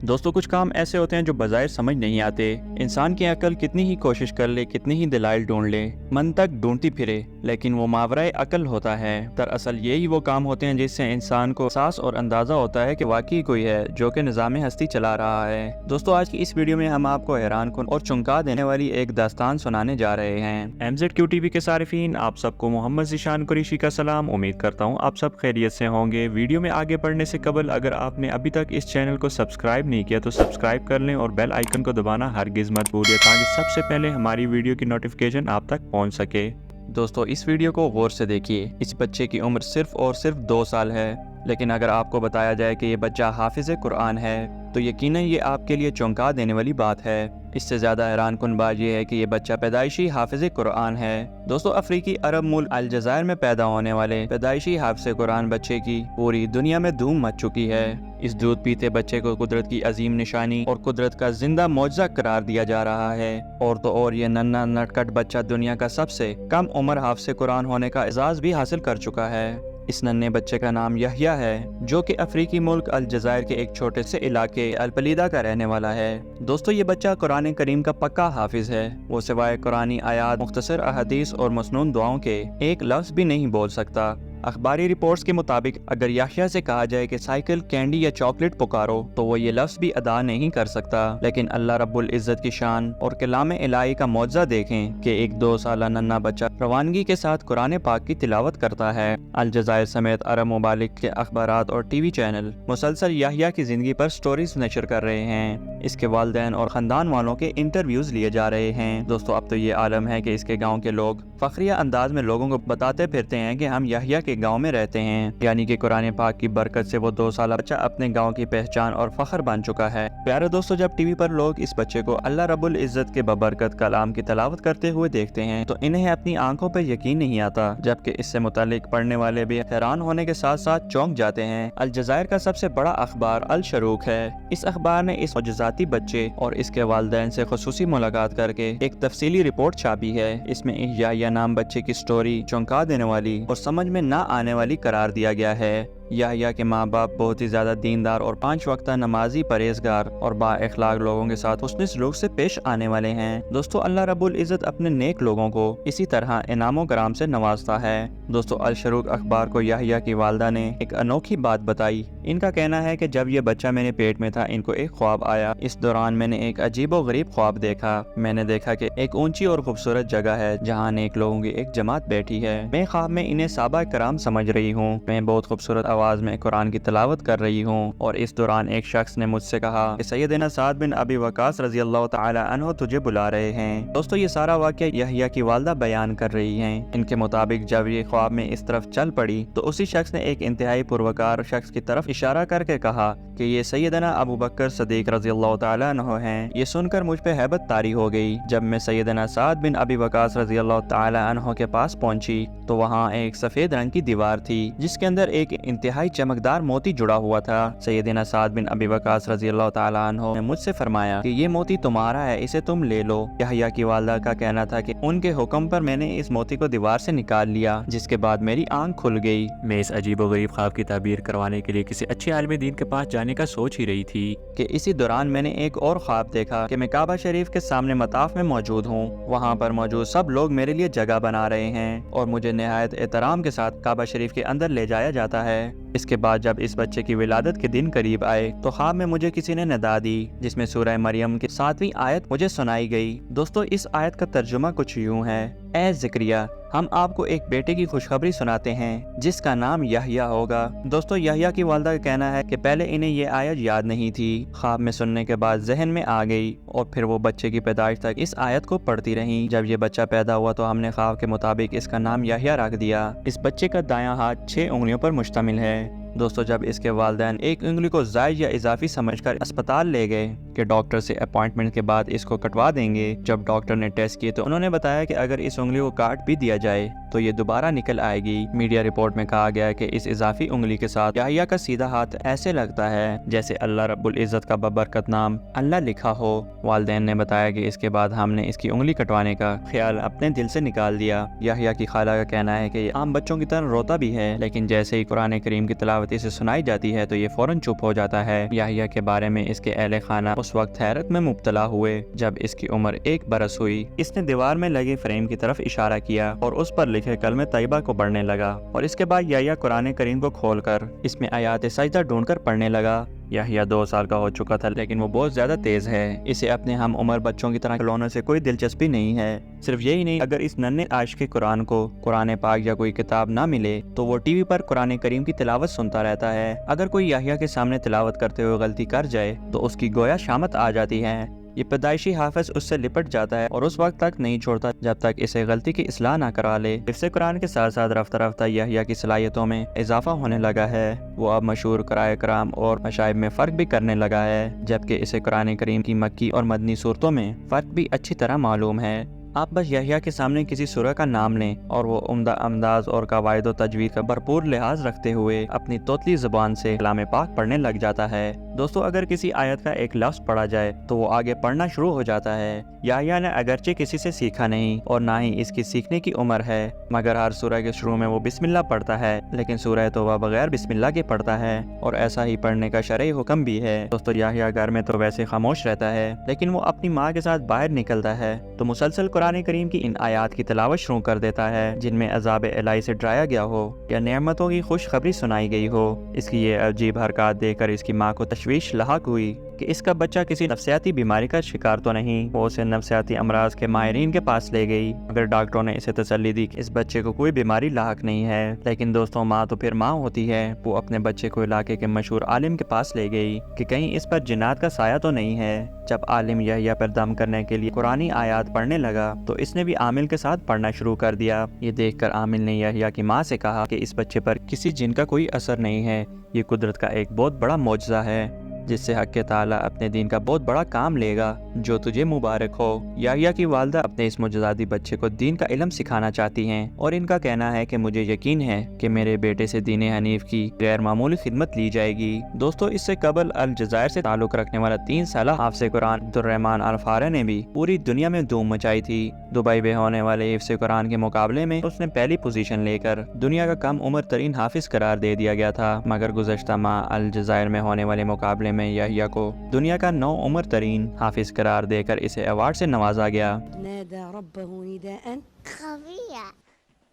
دوستوں کچھ کام ایسے ہوتے ہیں جو بظاہر سمجھ نہیں آتے۔ انسان کی عقل کتنی ہی کوشش کر لے، کتنی ہی دلائل ڈھونڈ لے، منطق ڈھونڈتی پھرے، لیکن وہ ماورائے عقل ہوتا ہے۔ دراصل یہی وہ کام ہوتے ہیں جس سے انسان کو احساس اور اندازہ ہوتا ہے کہ واقعی کوئی ہے جو کہ نظام ہستی چلا رہا ہے۔ دوستوں آج کی اس ویڈیو میں ہم آپ کو حیران کن اور چونکا دینے والی ایک داستان سنانے جا رہے ہیں۔ MZQTV کے صارفین، آپ سب کو محمد ذیشان قریشی کا سلام۔ امید کرتا ہوں آپ سب خیریت سے ہوں گے۔ ویڈیو میں آگے بڑھنے سے قبل اگر آپ نے ابھی تک اس چینل کو سبسکرائب نہیں کیا تو سبسکرائب کر لیں اور بیل آئیکن کو دبانا ہرگز مت بھولیں تاکہ سب سے پہلے ہماری ویڈیو کی نوٹیفیکیشن آپ تک پہنچ سکے۔ دوستو اس ویڈیو کو غور سے دیکھیے۔ اس بچے کی عمر صرف اور صرف 2 سال ہے، لیکن اگر آپ کو بتایا جائے کہ یہ بچہ حافظ قرآن ہے تو یقیناً یہ آپ کے لیے چونکا دینے والی بات ہے۔ اس سے زیادہ حیران کن بات یہ ہے کہ یہ بچہ پیدائشی حافظ قرآن ہے۔ دوستو افریقی عرب ملک الجزائر میں پیدا ہونے والے پیدائشی حافظ قرآن بچے کی پوری دنیا میں دھوم مچ چکی ہے۔ اس دودھ پیتے بچے کو قدرت کی عظیم نشانی اور قدرت کا زندہ معجزہ قرار دیا جا رہا ہے۔ اور تو اور یہ ننھا نٹکٹ بچہ دنیا کا سب سے کم عمر حافظ قرآن ہونے کا اعزاز بھی حاصل کر چکا ہے۔ اس ننھے بچے کا نام یحییٰ ہے، جو کہ افریقی ملک الجزائر کے ایک چھوٹے سے علاقے الپلیدہ کا رہنے والا ہے۔ دوستو یہ بچہ قرآن کریم کا پکا حافظ ہے۔ وہ سوائے قرآنی آیات، مختصر احادیث اور مسنون دعاؤں کے ایک لفظ بھی نہیں بول سکتا۔ اخباری رپورٹس کے مطابق اگر یحییٰ سے کہا جائے کہ سائیکل، کینڈی یا چاکلیٹ پکارو تو وہ یہ لفظ بھی ادا نہیں کر سکتا، لیکن اللہ رب العزت کی شان اور کلام الہی کا معجزہ دیکھیں کہ ایک 2 سالہ ننھا بچہ روانگی کے ساتھ قرآن پاک کی تلاوت کرتا ہے۔ الجزائر سمیت عرب ممالک کے اخبارات اور ٹی وی چینل مسلسل یحییٰ کی زندگی پر سٹوریز نشر کر رہے ہیں۔ اس کے والدین اور خاندان والوں کے انٹرویوز لیے جا رہے ہیں۔ دوستو اب تو یہ عالم ہے کہ اس کے گاؤں کے لوگ فخریہ انداز میں لوگوں کو بتاتے پھرتے ہیں کہ ہم یحییٰ کے گاؤں میں رہتے ہیں، یعنی کہ قرآن پاک کی برکت سے وہ 2 سالہ بچہ اپنے گاؤں کی پہچان اور فخر بن چکا ہے۔ پیارے دوستو جب ٹی وی پر لوگ اس بچے کو اللہ رب العزت کے ببرکت کلام کی تلاوت کرتے ہوئے دیکھتے ہیں تو انہیں اپنی آنکھوں پر یقین نہیں آتا، جبکہ اس سے متعلق پڑھنے والے بھی حیران ہونے کے ساتھ ساتھ چونک جاتے ہیں۔ الجزائر کا سب سے بڑا اخبار الشروق ہے۔ اس اخبار نے اس معجزاتی بچے اور اس کے والدین سے خصوصی ملاقات کر کے ایک تفصیلی رپورٹ چھاپی ہے۔ اس میں یحییٰ نام بچے کی سٹوری چونکا دینے والی اور سمجھ میں نہ آنے والی قرار دیا گیا ہے۔ یحییٰ کے ماں باپ بہت ہی زیادہ دیندار اور 5 وقتہ نمازی، پرہیزگار اور با اخلاق لوگوں کے ساتھ حسن سلوک سے پیش آنے والے ہیں۔ دوستو اللہ رب العزت اپنے نیک لوگوں کو اسی طرح انعام و کرام سے نوازتا ہے۔ دوستو الشروق اخبار کو یحییٰ کی والدہ نے ایک انوکھی بات بتائی۔ ان کا کہنا ہے کہ جب یہ بچہ میرے پیٹ میں تھا ان کو ایک خواب آیا۔ اس دوران میں نے ایک عجیب و غریب خواب دیکھا۔ میں نے دیکھا کہ ایک اونچی اور خوبصورت جگہ ہے جہاں نیک لوگوں کی ایک جماعت بیٹھی ہے۔ میں خواب میں انہیں صحابہ کرام سمجھ رہی ہوں۔ میں بہت خوبصورت آواز میں قرآن کی تلاوت کر رہی ہوں، اور اس دوران ایک شخص نے مجھ سے کہا کہ سیدنا سعد بن ابی وقاص رضی اللہ تعالی عنہ تجھے بلا رہے ہیں۔ دوستو یہ سارا واقعہ یحییٰ کی والدہ بیان کر رہی ہیں۔ ان کے مطابق جب یہ خواب میں اس طرف چل پڑی تو اسی شخص نے ایک انتہائی پروکار شخص کی طرف اشارہ کر کے کہا کہ یہ سیدنا ابو بکر صدیق رضی اللہ تعالی عنہ ہیں۔ یہ سن کر مجھ پہ ہیبت طاری ہو گئی۔ جب میں سیدنا سعد بن ابی وقاص رضی اللہ تعالی عنہ کے پاس پہنچی تو وہاں ایک سفید رنگ کی دیوار تھی جس کے اندر ایک انتہائی چمکدار موتی جڑا ہوا تھا۔ سیدنا سعد بن ابی وقاص رضی اللہ تعالی عنہ نے مجھ سے فرمایا کہ یہ موتی تمہارا ہے، اسے تم لے لو۔ یحییٰ کی والدہ کا کہنا تھا کہ ان کے حکم پر میں نے اس موتی کو دیوار سے نکال لیا، جس کے بعد میری آنکھ کھل گئی۔ میں اس عجیب و غریب خواب کی تعبیر کروانے کے لیے کسی اچھے عالم دین کے پاس جانے کا سوچ ہی رہی تھی کہ اسی دوران میں نے ایک اور خواب دیکھا کہ میں کعبہ شریف کے سامنے مطاف میں موجود ہوں۔ وہاں پر موجود سب لوگ میرے لیے جگہ بنا رہے ہیں اور مجھے نہایت احترام کے ساتھ کعبہ شریف کے اندر لے جایا جاتا ہے۔ اس کے بعد جب اس بچے کی ولادت کے دن قریب آئے تو خواب میں مجھے کسی نے ندا دی جس میں سورہ مریم کی 7ویں آیت مجھے سنائی گئی۔ دوستو اس آیت کا ترجمہ کچھ یوں ہے: اے زکریا، ہم آپ کو ایک بیٹے کی خوشخبری سناتے ہیں جس کا نام یحییٰ ہوگا۔ دوستو یحییٰ کی والدہ کا کہنا ہے کہ پہلے انہیں یہ آیت یاد نہیں تھی، خواب میں سننے کے بعد ذہن میں آ گئی اور پھر وہ بچے کی پیدائش تک اس آیت کو پڑھتی رہیں۔ جب یہ بچہ پیدا ہوا تو ہم نے خواب کے مطابق اس کا نام یحییٰ رکھ دیا۔ اس بچے کا دایاں ہاتھ 6 انگلیوں پر مشتمل ہے۔ دوستو جب اس کے والدین ایک انگلی کو زائد یا اضافی سمجھ کر اسپتال لے گئے کہ ڈاکٹر سے اپوائنٹمنٹ کے بعد اس کو کٹوا دیں گے، جب ڈاکٹر نے ٹیسٹ کیے تو انہوں نے بتایا کہ اگر اس انگلی کو کاٹ بھی دیا جائے تو یہ دوبارہ نکل آئے گی۔ میڈیا رپورٹ میں کہا گیا کہ اس اضافی انگلی کے ساتھ یحییٰ کا سیدھا ہاتھ ایسے لگتا ہے جیسے اللہ رب العزت کا ببرکت نام اللہ لکھا ہو۔ والدین نے بتایا کہ اس کے بعد ہم نے اس کی انگلی کٹوانے کا خیال اپنے دل سے نکال دیا۔ یحییٰ کی خالہ کا کہنا ہے کہ یہ عام بچوں کی طرح روتا بھی ہے، لیکن جیسے ہی قرآن کریم کی تلاوت تلاوت اسے سنائی جاتی ہے تو یہ فوراً چپ ہو جاتا ہے۔ یحییٰ کے بارے میں اس کے اہل خانہ اس وقت حیرت میں مبتلا ہوئے جب اس کی عمر 1 برس ہوئی۔ اس نے دیوار میں لگے فریم کی طرف اشارہ کیا اور اس پر لکھے کلمہ طیبہ کو پڑھنے لگا، اور اس کے بعد یحییٰ قرآن کریم کو کھول کر اس میں آیات سجدہ ڈھونڈ کر پڑھنے لگا۔ یحییٰ 2 سال کا ہو چکا تھا لیکن وہ بہت زیادہ تیز ہے۔ اسے اپنے ہم عمر بچوں کی طرح کھلونوں سے کوئی دلچسپی نہیں ہے۔ صرف یہی نہیں، اگر اس ننھے عاشق قرآن کو قرآن پاک یا کوئی کتاب نہ ملے تو وہ ٹی وی پر قرآن کریم کی تلاوت سنتا رہتا ہے۔ اگر کوئی یحییٰ کے سامنے تلاوت کرتے ہوئے غلطی کر جائے تو اس کی گویا شامت آ جاتی ہے۔ یہ پیدائشی حافظ اس سے لپٹ جاتا ہے اور اس وقت تک نہیں چھوڑتا جب تک اسے غلطی کی اصلاح نہ کرا لے۔ حفظ قرآن کے ساتھ ساتھ رفتہ رفتہ یحییٰ کی صلاحیتوں میں اضافہ ہونے لگا ہے۔ وہ اب مشہور قراء کرام اور مشائب میں فرق بھی کرنے لگا ہے، جبکہ اسے قرآن کریم کی مکی اور مدنی صورتوں میں فرق بھی اچھی طرح معلوم ہے۔ آپ بس یحییٰ کے سامنے کسی سورہ کا نام لیں اور وہ عمدہ انداز اور قواعد و تجوید کا بھرپور لحاظ رکھتے ہوئے اپنی توتلی زبان سے کلام پاک پڑھنے لگ جاتا ہے۔ دوستو، اگر کسی آیت کا ایک لفظ پڑھا جائے تو وہ آگے پڑھنا شروع ہو جاتا ہے۔ یحییٰ نے اگرچہ کسی سے سیکھا نہیں اور نہ ہی اس کی سیکھنے کی عمر ہے، مگر ہر سورہ کے شروع میں وہ بسم اللہ پڑھتا ہے، لیکن سورہ توبہ بغیر بسم اللہ کے پڑھتا ہے، اور ایسا ہی پڑھنے کا شرعی حکم بھی ہے۔ دوستو، یحییٰ گھر میں تو ویسے خاموش رہتا ہے، لیکن وہ اپنی ماں کے ساتھ باہر نکلتا ہے تو مسلسل قرآن کریم کی ان آیات کی تلاوت شروع کر دیتا ہے جن میں عذاب الہی سے ڈرایا گیا ہو یا نعمتوں کی خوشخبری سنائی گئی ہو۔ اس کی یہ عجیب حرکات دیکھ کر اس کی ماں کو تشویش لاحق ہوئی کہ اس کا بچہ کسی نفسیاتی بیماری کا شکار تو نہیں۔ وہ اسے نفسیاتی امراض کے ماہرین کے پاس لے گئی، مگر ڈاکٹروں نے اسے تسلی دی کہ اس بچے کو کوئی بیماری لاحق نہیں ہے۔ لیکن دوستوں، ماں تو پھر ماں ہوتی ہے۔ وہ اپنے بچے کو علاقے کے مشہور عالم کے پاس لے گئی کہ کہیں اس پر جنات کا سایہ تو نہیں ہے۔ جب عالم یحییٰ پر دم کرنے کے لیے قرآنی آیات پڑھنے لگا تو اس نے بھی عامل کے ساتھ پڑھنا شروع کر دیا۔ یہ دیکھ کر عامل نے یحییٰ کی ماں سے کہا کہ اس بچے پر کسی جن کا کوئی اثر نہیں ہے، یہ قدرت کا ایک بہت بڑا معجزہ ہے جس سے حق تعالیٰ اپنے دین کا بہت بڑا کام لے گا، جو تجھے مبارک ہو۔ یحییٰ کی والدہ اپنے اس معجزاتی بچے کو دین کا علم سکھانا چاہتی ہیں، اور ان کا کہنا ہے کہ مجھے یقین ہے کہ میرے بیٹے سے دین حنیف کی غیر معمولی خدمت لی جائے گی۔ دوستو، اس سے قبل الجزائر سے تعلق رکھنے والا 3 سالہ حافظ قرآن عبدالرحمن الفارع نے بھی پوری دنیا میں دھوم مچائی تھی۔ دبئی میں ہونے والے حفظ قرآن کے مقابلے میں اس نے پہلی پوزیشن لے کر دنیا کا کم عمر ترین حافظ قرار دے دیا گیا تھا، مگر گزشتہ ماہ الجزائر میں ہونے والے مقابلے میں یحییٰ کو دنیا کا 9 عمر ترین حافظ قرار دے کر اسے ایوارڈ سے نوازا گیا۔ نادى ربه نداء خفيا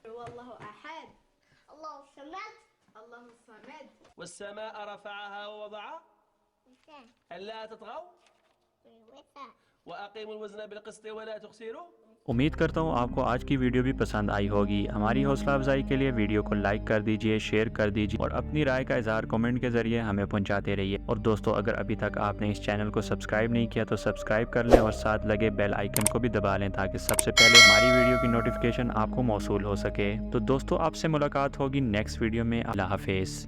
هو الله أحد الله الصمد الله الصمد والسماء رفعها ووضع ألا تطغوا وأقيموا الوزن بالقسط ولا تخسروا۔ امید کرتا ہوں آپ کو آج کی ویڈیو بھی پسند آئی ہوگی۔ ہماری حوصلہ افزائی کے لیے ویڈیو کو لائک کر دیجئے، شیئر کر دیجئے اور اپنی رائے کا اظہار کمنٹ کے ذریعے ہمیں پہنچاتے رہیے۔ اور دوستو، اگر ابھی تک آپ نے اس چینل کو سبسکرائب نہیں کیا تو سبسکرائب کر لیں اور ساتھ لگے بیل آئیکن کو بھی دبا لیں تاکہ سب سے پہلے ہماری ویڈیو کی نوٹیفیکیشن آپ کو موصول ہو سکے۔ تو دوستو، آپ سے ملاقات ہوگی نیکسٹ ویڈیو میں۔ اللہ حافظ۔